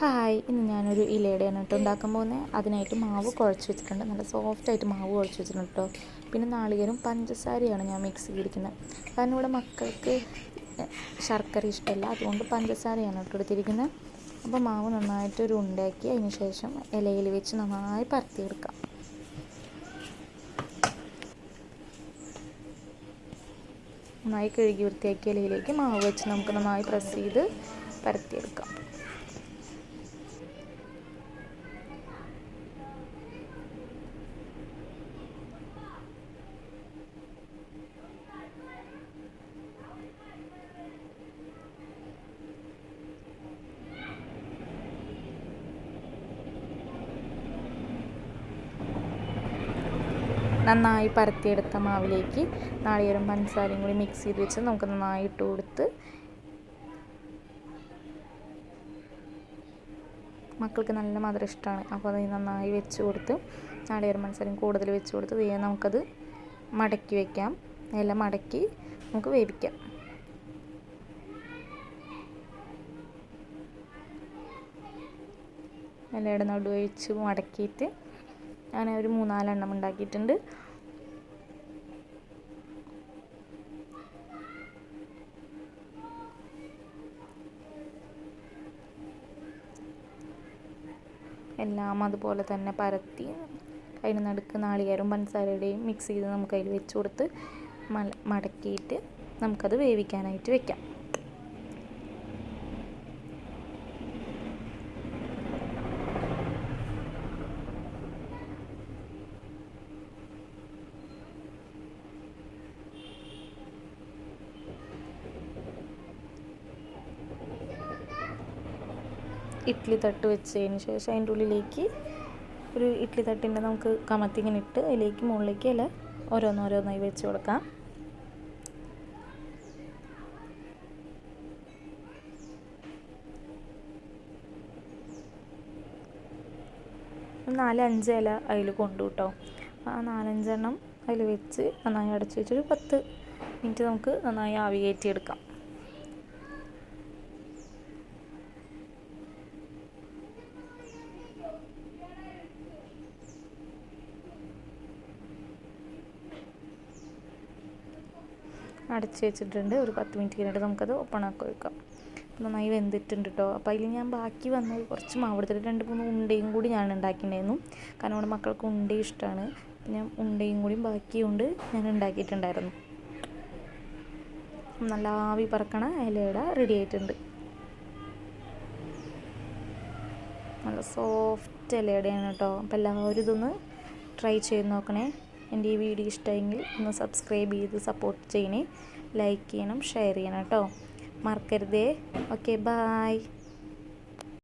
Hi, ഇന്ന് ഞാനൊരു ഇലയുടെയാണ് കേട്ടോ ഉണ്ടാക്കാൻ പോകുന്നത്. അതിനായിട്ട് മാവ് കുഴച്ച് വെച്ചിട്ടുണ്ട്. നല്ല സോഫ്റ്റായിട്ട് മാവ് കുഴച്ച് വെച്ചിട്ടുണ്ട് കേട്ടോ. പിന്നെ നാളികേരം പഞ്ചസാരയാണ് ഞാൻ മിക്സ് ചെയ്തിരിക്കുന്നത്. കാരണം ഇവിടെ മക്കൾക്ക് ശർക്കര ഇഷ്ടമല്ല, അതുകൊണ്ട് പഞ്ചസാരയാണ് കേട്ടോ എടുത്തിരിക്കുന്നത്. അപ്പോൾ മാവ് നന്നായിട്ടൊരു ഉണ്ടാക്കി അതിന് ശേഷം ഇലയിൽ വെച്ച് നന്നായി പരത്തിയെടുക്കാം. നന്നായി കഴുകി വൃത്തിയാക്കിയ ഇലയിലേക്ക് മാവ് വെച്ച് നമുക്ക് നന്നായി പ്രസ് ചെയ്ത് പരത്തിയെടുക്കാം. നന്നായി പരത്തിയെടുത്ത മാവിലേക്ക് നാളികേരം പഞ്ചസാരയും കൂടി മിക്സ് ചെയ്ത് വെച്ച് നമുക്ക് നന്നായി ഇട്ട് കൊടുത്ത് മക്കൾക്ക് നല്ല മധുരം ഇഷ്ടമാണ്. അപ്പോൾ അത് നന്നായി വെച്ച് കൊടുത്ത് നാളികേരം പഞ്ചസാരയും കൂടുതൽ വെച്ച് കൊടുത്ത് നമുക്കത് മടക്കി വയ്ക്കാം. എല്ലാം മടക്കി നമുക്ക് വേവിക്കാം. ഇലയുടെ നടുവഴിച്ച് മടക്കിയിട്ട് ഞാൻ ഒരു 3-4 എണ്ണം ഉണ്ടാക്കിയിട്ടുണ്ട്. എല്ലാം അതുപോലെ തന്നെ പരത്തി അതിന് നടുക്ക് നാളികേരവും പഞ്ചസാരയുടെയും മിക്സ് ചെയ്ത് നമുക്ക് അതിൽ വെച്ച് കൊടുത്ത് മടക്കിയിട്ട് നമുക്കത് വേവിക്കാനായിട്ട് വെക്കാം. ഇഡ്ഡലി തട്ട് വെച്ചതിന് ശേഷം അതിൻ്റെ ഉള്ളിലേക്ക് ഒരു ഇഡ്ഡലി തട്ടിൻ്റെ നമുക്ക് കമത്തി ഇങ്ങനെ ഇട്ട് അതിലേക്ക് മുകളിലേക്ക് ഇല ഓരോന്നോരോന്നായി വെച്ച് കൊടുക്കാം. ഒരു 4-5 ഇല അതിൽ കൊണ്ടു കേട്ടോ. ആ 4-5 എണ്ണം അതിൽ വെച്ച് നന്നായി അടച്ച് വെച്ചൊരു 10 മിനിറ്റ് നമുക്ക് നന്നായി ആവി കയറ്റിയെടുക്കാം. അടച്ച് വെച്ചിട്ടുണ്ട്. ഒരു 10 മിനിറ്റ് കഴിഞ്ഞിട്ട് നമുക്കത് ഓപ്പണാക്കി വെക്കാം. നന്നായി വെന്തിട്ടുണ്ട് കേട്ടോ. അപ്പോൾ അതിൽ ഞാൻ ബാക്കി വന്നത് കുറച്ച് മാവ് എടുത്തിട്ട് 2-3 ഉണ്ടയും കൂടി ഞാൻ ഉണ്ടാക്കിയിട്ടുണ്ടായിരുന്നു. കാരണം ഇവിടെ മക്കൾക്ക് ഉണ്ട ഇഷ്ടമാണ്. ഞാൻ ഉണ്ടയും കൂടി ബാക്കിയുണ്ട് ഞാൻ ഉണ്ടാക്കിയിട്ടുണ്ടായിരുന്നു. നല്ല ആവി പറക്കണ ഇലയുടെ റെഡി ആയിട്ടുണ്ട്. നല്ല സോഫ്റ്റ് ഇലയുടെയാണ് കേട്ടോ. അപ്പോൾ എല്ലാവരും ഇതൊന്ന് ട്രൈ ചെയ്ത് നോക്കണേ. എൻ്റെ ഈ വീഡിയോ ഇഷ്ടമെങ്കിൽ ഒന്ന് സബ്സ്ക്രൈബ് ചെയ്ത് സപ്പോർട്ട് ചെയ്യണേ. ലൈക്ക് ചെയ്യണം, ഷെയർ ചെയ്യണം കേട്ടോ, മറക്കരുതേ. Okay, bye.